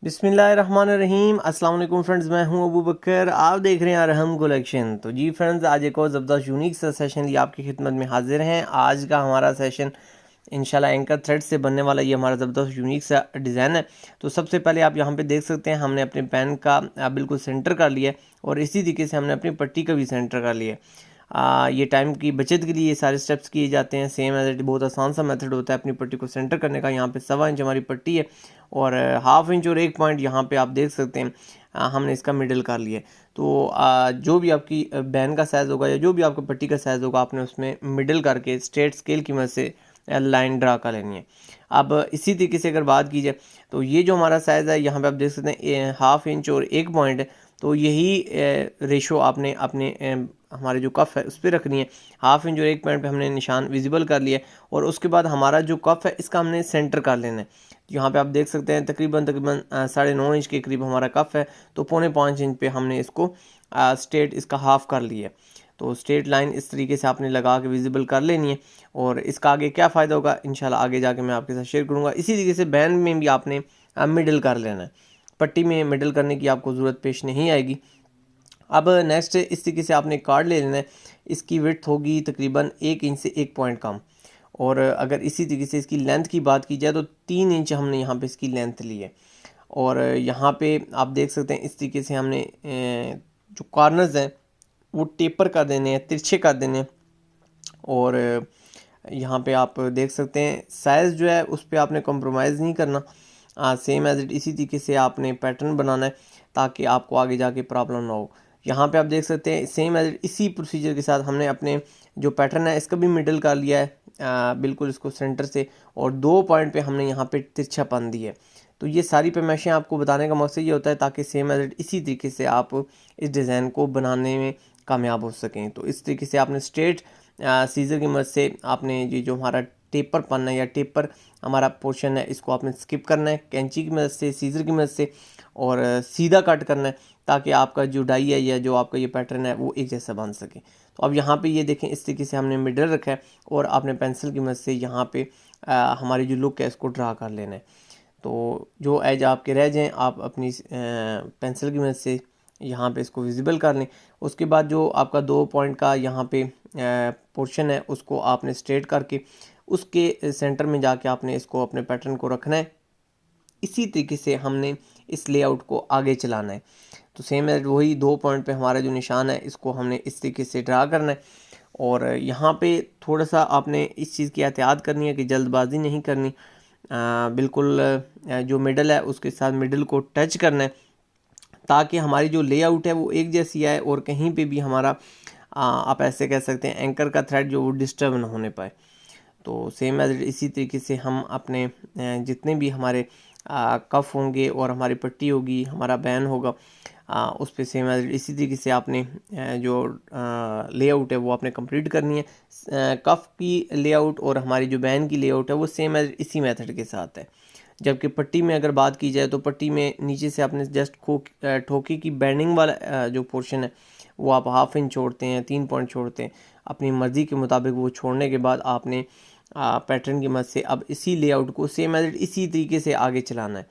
बिस्मिल्लाहिर्रहमानिर्रहीम। अस्सलाम वालेकुम फ्रेंड्स, मैं हूं अबू बकर। आप देख रहे हैं अरहम कलेक्शन। तो जी फ्रेंड्स, आज एक और ज़बरदस्त यूनिक सा सेशन लिए आपकी खिदमत में हाजिर हैं। आज का हमारा सेशन इंशाल्लाह एंकर थ्रेड से बनने वाला ये हमारा ज़बरदस्त यूनिक सा डिज़ाइन है। तो सबसे पहले आप यहाँ पे देख सकते हैं, हमने अपने पेन का बिल्कुल सेंटर कर लिया है और इसी तरीके से हमने अपनी पट्टी का भी सेंटर कर लिया है। ये टाइम की बचत के लिए ये सारे स्टेप्स किए जाते हैं। सेम एज इट बहुत आसान सा मेथड होता है अपनी पट्टी को सेंटर करने का। यहाँ पे 1.25 इंच हमारी पट्टी है और 1/2 इंच और 1 पॉइंट यहाँ पे आप देख सकते हैं हमने इसका मिडल कर लिया है। तो जो भी आपकी बैन का साइज़ होगा या जो भी आपका पट्टी का साइज़ होगा, आपने उसमें मिडल करके स्ट्रेट स्केल की मदद से लाइन ड्रा कर लेनी है। अब इसी तरीके से अगर बात की जाए तो ये जो हमारा साइज़ है, यहाँ पे आप देख सकते हैं 1/2 इंच और 1 पॉइंट है। तो यही रेशो आपने अपने हमारे जो कफ़ है उस पर रखनी है। 1/2 इंच और 1 पॉइंट पे हमने निशान विजिबल कर लिया है और उसके बाद हमारा जो कफ़ है इसका हमने सेंटर कर लेना है। यहाँ पे आप देख सकते हैं तकरीबन 9.5 इंच के करीब हमारा कफ़ है। तो 4.25 इंच पे हमने इसको स्ट्रेट इसका हाफ़ कर लिया है। तो स्ट्रेट लाइन इस तरीके से आपने लगा के विजिबल कर लेनी है और इसका आगे क्या फ़ायदा होगा इंशाल्लाह आगे जाके मैं आपके साथ शेयर करूँगा। इसी तरीके से बैंड में भी आपने मिडल कर लेना है। पट्टी में मिडल करने की आपको ज़रूरत पेश नहीं आएगी। अब नेक्स्ट इस तरीके से आपने कार्ड ले लेना है। इसकी विड्थ होगी तकरीबन 1 इंच से 1 पॉइंट कम। और अगर इसी तरीके से इसकी लेंथ की बात की जाए तो 3 इंच हमने यहाँ पे इसकी लेंथ ली है। और यहाँ पे आप देख सकते हैं इस तरीके से हमने जो कॉर्नर्स हैं वो टेपर कर देने हैं, तिरछे कर देने हैं। और यहाँ पे आप देख सकते हैं साइज़ जो है उस पर आपने कॉम्प्रोमाइज़ नहीं करना। सेम एज इट इसी तरीके से आपने पैटर्न बनाना है ताकि आपको आगे जाके प्रॉब्लम ना हो। यहाँ पे आप देख सकते हैं सेम एज इट इसी प्रोसीजर के साथ हमने अपने जो पैटर्न है इसका भी मिडल कर लिया है बिल्कुल इसको सेंटर से। और 2 पॉइंट पे हमने यहाँ पे तिरछापन दी है। तो ये सारी पेमाइशें आपको बताने का मकसद ये होता है ताकि सेम एज इट इसी तरीके से आप इस डिज़ाइन को बनाने में कामयाब हो सकें। तो इस तरीके से आपने स्ट्रेट सीज़र की मदद से आपने ये जो हमारा टेपर पन्ना या टेपर हमारा पोर्शन है इसको आपने स्किप करना है कैंची की मदद से, सीज़र की मदद से और सीधा कट करना है ताकि आपका जो डाई है या जो आपका ये पैटर्न है वो एक जैसा बन सके। तो अब यहाँ पे ये देखें इस तरीके से हमने मिडल रखा है और आपने पेंसिल की मदद से यहाँ पे हमारी जो लुक है इसको ड्रा कर लेना है। तो जो एज आपके रह जाएँ आप अपनी पेंसिल की मदद से यहाँ पे इसको विजिबल कर लें। उसके बाद जो आपका 2 पॉइंट का यहाँ पे पोर्शन है उसको आपने स्ट्रेट करके उसके सेंटर में जाके आपने इसको अपने पैटर्न को रखना है। इसी तरीके से हमने इस लेआउट को आगे चलाना है। तो सेम है वही 2 पॉइंट पे हमारा जो निशान है इसको हमने इस तरीके से ड्रा करना है। और यहाँ पे थोड़ा सा आपने इस चीज़ की एहतियात करनी है कि जल्दबाजी नहीं करनी। बिल्कुल जो मिडल है उसके साथ मिडल को टच करना है ताकि हमारी जो लेआउट है वो एक जैसी आए और कहीं पे भी हमारा आप ऐसे कह सकते हैं एंकर का थ्रेड जो वो डिस्टर्ब ना होने पाए। तो सेम एज इसी तरीके से हम अपने जितने भी हमारे कफ होंगे और हमारी पट्टी होगी, हमारा बैन होगा, उस पर सेम एज इसी तरीके से आपने जो लेआउट है वो आपने कंप्लीट करनी है। कफ की लेआउट और हमारी जो बैन की लेआउट है वो सेम एज इसी मेथड के साथ है। जबकि पट्टी में अगर बात की जाए तो पट्टी में नीचे से आपने जस्ट ठोके की बैंडिंग वाला जो पोर्शन है वो आप 1/2 इंच छोड़ते हैं, 3 पॉइंट छोड़ते हैं अपनी मर्ज़ी के मुताबिक। वो छोड़ने के बाद आपने पैटर्न की मदद से अब इसी लेआउट को सेम एज इसी तरीके से आगे चलाना है।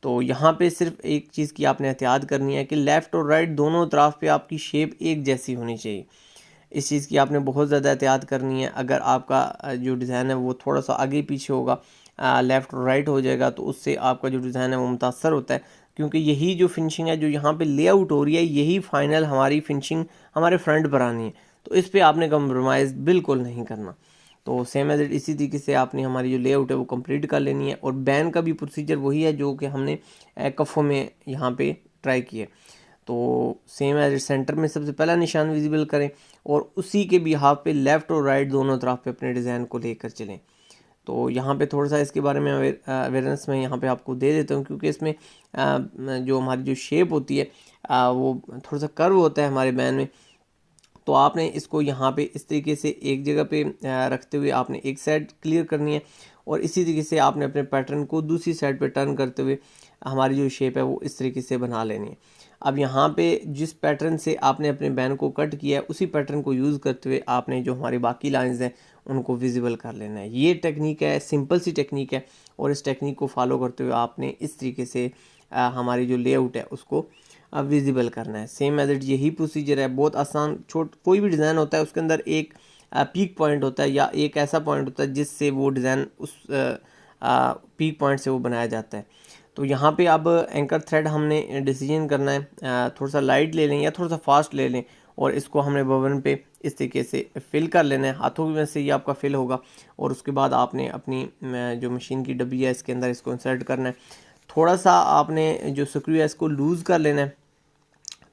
तो यहाँ पे सिर्फ एक चीज़ की आपने एहतियात करनी है कि लेफ़्ट और राइट दोनों तरफ पे आपकी शेप एक जैसी होनी चाहिए। इस चीज़ की आपने बहुत ज़्यादा एहतियात करनी है। अगर आपका जो डिज़ाइन है वो थोड़ा सा आगे पीछे होगा, लेफ़्ट और राइट हो जाएगा, तो उससे आपका जो डिज़ाइन है वो मुतासर होता है। क्योंकि यही जो फिनिशिंग है जो यहाँ पे लेआउट हो रही है यही फाइनल हमारी फिनिशिंग हमारे फ्रंट पर आनी है। तो इस पर आपने कंप्रोमाइज़ बिल्कुल नहीं करना। तो सेम एज इट इसी तरीके से आपने हमारी जो लेआउट है वो कंप्लीट कर लेनी है। और बैन का भी प्रोसीजर वही है जो कि हमने कफ़ों में यहाँ पे ट्राई किया। तो सेम एज सेंटर में सबसे पहला निशान विजिबल करें और उसी के बिहाफ पे लेफ़्ट और राइट दोनों तरफ पे अपने डिज़ाइन को लेकर चलें। तो यहाँ पे थोड़ा सा इसके बारे में अवेयरनेस मैं यहाँ पे आपको दे देता हूँ क्योंकि इसमें जो हमारी जो शेप होती है वो थोड़ा सा कर्व होता है हमारे बैन में। तो आपने इसको यहाँ पे इस तरीके से एक जगह पे रखते हुए आपने एक साइड क्लियर करनी है और इसी तरीके से आपने अपने पैटर्न को दूसरी साइड पे टर्न करते हुए हमारी जो शेप है वो इस तरीके से बना लेनी है। अब यहाँ पे जिस पैटर्न से आपने अपने बैन को कट किया है उसी पैटर्न को यूज़ करते हुए आपने जो हमारी बाकी लाइंस हैं उनको विजिबल कर लेना है। ये टेक्निक है, सिंपल सी टेक्निक है और इस टेक्निक को फॉलो करते हुए आपने इस तरीके से हमारी जो लेआउट है उसको विजिबल करना है। सेम एज इट यही प्रोसीजर है, बहुत आसान। कोई भी डिज़ाइन होता है उसके अंदर एक पीक पॉइंट होता है या एक ऐसा पॉइंट होता है जिससे वो डिज़ाइन उस पीक पॉइंट से वो बनाया जाता है। तो यहाँ पे अब एंकर थ्रेड हमने डिसीजन करना है, थोड़ा सा लाइट ले लें या थोड़ा सा फास्ट ले लें और इसको हमने बबन पे इस तरीके से फिल कर लेना है। हाथों की वजह से ये आपका फिल होगा और उसके बाद आपने अपनी जो मशीन की डब्बी है इसके अंदर इसको इंसर्ट करना है। थोड़ा सा आपने जो स्क्रू है इसको लूज़ कर लेना है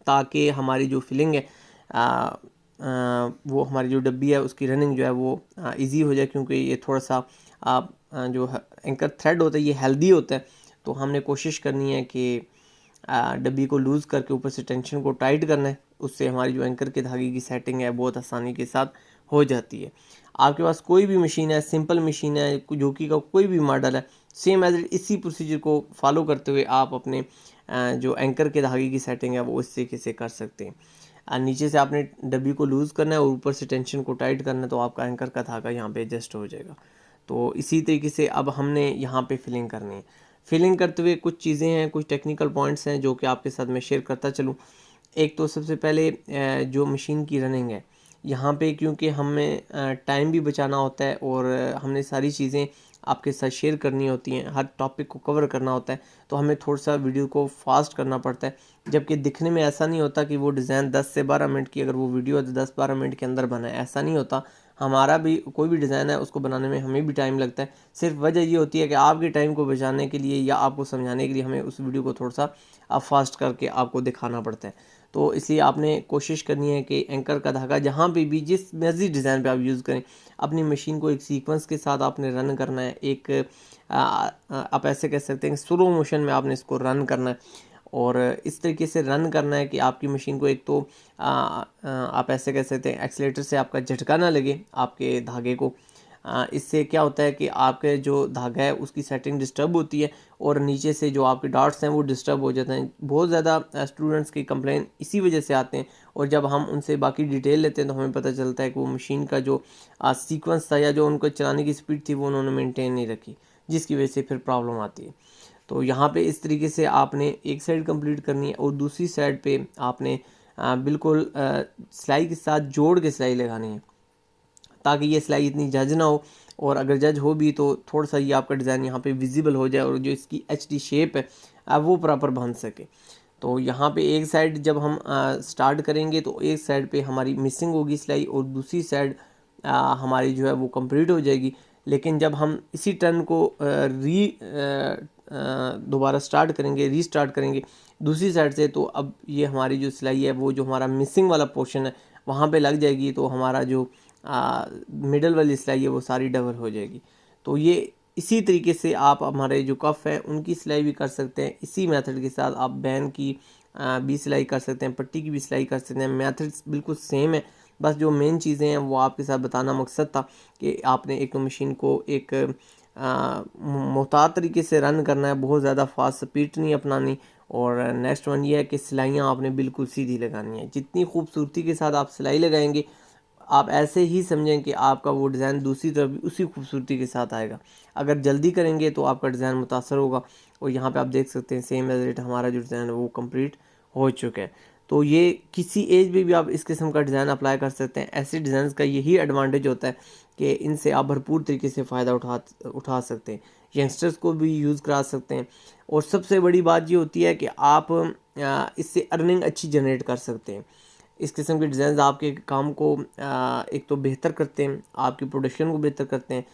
ताकि हमारी जो फिलिंग है वो हमारी जो डब्बी है उसकी रनिंग जो है वो इजी हो जाए, क्योंकि ये थोड़ा सा जो एंकर थ्रेड होता है ये हेल्दी होता है। तो हमने कोशिश करनी है कि डब्बी को लूज़ करके ऊपर से टेंशन को टाइट करना है, उससे हमारी जो एंकर के धागे की सेटिंग है बहुत आसानी के साथ हो जाती है। आपके पास कोई भी मशीन है, सिंपल मशीन है, जोकी का कोई भी मॉडल है, सेम एज इसी प्रोसीजर को फॉलो करते हुए आप अपने जो एंकर के धागे की सेटिंग है वो इस तरीके से कर सकते हैं। नीचे से आपने डब्बी को लूज़ करना है और ऊपर से टेंशन को टाइट करना है, तो आपका एंकर का धागा यहाँ पे एडजस्ट हो जाएगा। तो इसी तरीके से अब हमने यहाँ पे फिलिंग करनी है। फिलिंग करते हुए कुछ चीज़ें हैं, कुछ टेक्निकल पॉइंट्स हैं जो कि आपके साथ मैं शेयर करता चलूँ। एक तो सबसे पहले जो मशीन की रनिंग है यहाँ पे, क्योंकि हमें टाइम भी बचाना होता है और हमने सारी चीज़ें आपके साथ शेयर करनी होती हैं, हर टॉपिक को कवर करना होता है, तो हमें थोड़ा सा वीडियो को फास्ट करना पड़ता है। जबकि दिखने में ऐसा नहीं होता कि वो डिज़ाइन 10 से 12 मिनट की, अगर वो वीडियो है तो 10-12 मिनट के अंदर बना है, ऐसा नहीं होता। हमारा भी कोई भी डिज़ाइन है उसको बनाने में हमें भी टाइम लगता है। सिर्फ वजह ये होती है कि आपके टाइम को बचाने के लिए या आपको समझाने के लिए हमें उस वीडियो को थोड़ा सा फास्ट करके आपको दिखाना पड़ता है। तो इसलिए आपने कोशिश करनी है कि एंकर का धागा जहाँ पे भी जिस मर्जी डिज़ाइन पे आप यूज़ करें, अपनी मशीन को एक सीक्वेंस के साथ आपने रन करना है। एक आप ऐसे कह सकते हैं स्लो मोशन में आपने इसको रन करना है और इस तरीके से रन करना है कि आपकी मशीन को एक तो आप ऐसे कह सकते हैं एक्सीलेटर से आपका झटका ना लगे आपके धागे को। इससे क्या होता है कि आपके जो धागा है उसकी सेटिंग डिस्टर्ब होती है और नीचे से जो आपके डॉट्स हैं वो डिस्टर्ब हो जाते हैं। बहुत ज़्यादा स्टूडेंट्स की कंप्लेन इसी वजह से आते हैं और जब हम उनसे बाकी डिटेल लेते हैं तो हमें पता चलता है कि वो मशीन का जो सीक्वेंस था या जो उनको चलाने की स्पीड थी वो उन्होंने मेंटेन नहीं रखी, जिसकी वजह से फिर प्रॉब्लम आती है। तो यहाँ पे इस तरीके से आपने एक साइड कंप्लीट करनी है और दूसरी साइड पे आपने बिल्कुल सिलाई के साथ जोड़ के सिलाई लगानी है, ताकि ये सिलाई इतनी जज ना हो और अगर जज हो भी तो थोड़ा सा ये आपका डिज़ाइन यहाँ पे विजिबल हो जाए और जो इसकी एचडी शेप है वो प्रॉपर बन सके। तो यहाँ पे एक साइड जब हम स्टार्ट करेंगे तो एक साइड पे हमारी मिसिंग होगी सिलाई और दूसरी साइड हमारी जो है वो कंप्लीट हो जाएगी। लेकिन जब हम इसी टर्न को दोबारा स्टार्ट करेंगे, रीस्टार्ट करेंगे दूसरी साइड से, तो अब ये हमारी जो सिलाई है वो जो हमारा मिसिंग वाला पोर्शन है वहाँ पे लग जाएगी, तो हमारा जो मिडल वाली सिलाई है वो सारी डबल हो जाएगी। तो ये इसी तरीके से आप हमारे जो कफ हैं उनकी सिलाई भी कर सकते हैं। इसी मेथड के साथ आप बैन की भी सिलाई कर सकते हैं, पट्टी की भी सिलाई कर सकते हैं। मेथड्स बिल्कुल सेम है, बस जो मेन चीज़ें हैं वो आपके साथ बताना मकसद था कि आपने एक तो मशीन को एक मुहतात तरीके से रन करना है, बहुत ज़्यादा फास्ट स्पीड नहीं अपनानी। और नेक्स्ट वन ये है कि सिलाइयाँ आपने बिल्कुल सीधी लगानी है। जितनी खूबसूरती के साथ आप सिलाई लगाएंगे आप ऐसे ही समझें कि आपका वो डिज़ाइन दूसरी तरफ भी उसी खूबसूरती के साथ आएगा। अगर जल्दी करेंगे तो आपका डिज़ाइन मुतासर होगा। और यहाँ पे आप देख सकते हैं सेम एज इट हमारा जो डिज़ाइन है वो कंप्लीट हो चुका है। तो ये किसी एज में भी आप इस किस्म का डिज़ाइन अप्लाई कर सकते हैं। ऐसे डिज़ाइन का यही एडवांटेज होता है कि इनसे आप भरपूर तरीके से फ़ायदा उठा सकते हैं, यंगस्टर्स को भी यूज़ करा सकते हैं। और सबसे बड़ी बात ये होती है कि आप इससे अर्निंग अच्छी जनरेट कर सकते हैं। इस किस्म के डिज़ाइन आपके काम को एक तो बेहतर करते हैं, आपकी प्रोडक्शन को बेहतर करते हैं,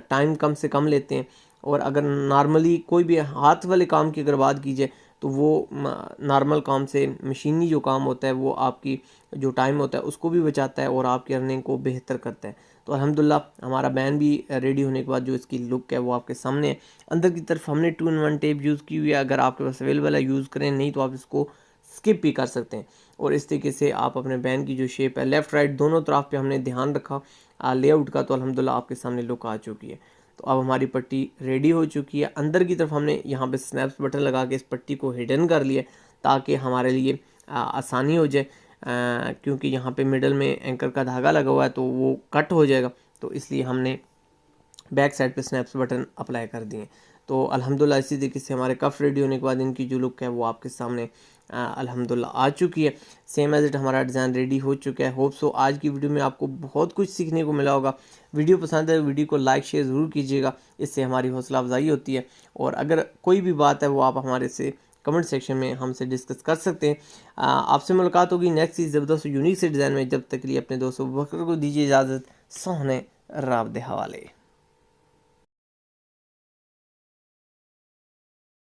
टाइम कम से कम लेते हैं। और अगर नॉर्मली कोई भी हाथ वाले काम की अगर बात की जाए तो वो नॉर्मल काम से मशीनी जो काम होता है वो आपकी जो टाइम होता है उसको भी बचाता है और आपकी अर्निंग को बेहतर करता है। तो अल्हम्दुलिल्लाह हमारा बैन भी रेडी होने के बाद जो इसकी लुक है वो आपके सामने है। अंदर की तरफ हमने 2-in-1 टेप यूज़ की हुई है, अगर आपके पास अवेलेबल है यूज़ करें, नहीं तो आप इसको स्किप भी कर सकते हैं। और इस तरीके से आप अपने बैन की जो शेप है लेफ़्ट राइट दोनों तरफ पे हमने ध्यान रखा लेआउट का, तो अल्हम्दुलिल्लाह आपके सामने लुक आ चुकी है। तो अब हमारी पट्टी रेडी हो चुकी है। अंदर की तरफ हमने यहाँ पे स्नैप्स बटन लगा के इस पट्टी को हिडन कर लिया ताकि हमारे लिए आसानी हो जाए, क्योंकि यहाँ पे मिडल में एंकर का धागा लगा हुआ है तो वो कट हो जाएगा। तो इसलिए हमने बैक साइड पे स्नैप्स बटन अप्लाई कर दिए। तो अल्हम्दुलिल्लाह इसी तरीके से हमारे कफ रेडी होने के बाद इनकी जो लुक है वो आपके सामने अल्हम्दुलिल्लाह आ चुकी है। सेम एज इट हमारा डिज़ाइन रेडी हो चुका है। होप सो आज की वीडियो में आपको बहुत कुछ सीखने को मिला होगा। वीडियो पसंद है वीडियो को लाइक शेयर ज़रूर कीजिएगा, इससे हमारी हौसला अफजाई होती है। और अगर कोई भी बात है वो आप हमारे से कमेंट सेक्शन में हमसे डिस्कस कर सकते हैं। आपसे मुलाकात होगी नेक्स्ट इस ज़बरदस्त यूनिक से डिज़ाइन में। जब तक के लिए अपने दोस्तों बकर को दीजिए इजाज़त। सोहने राब दे हवाले।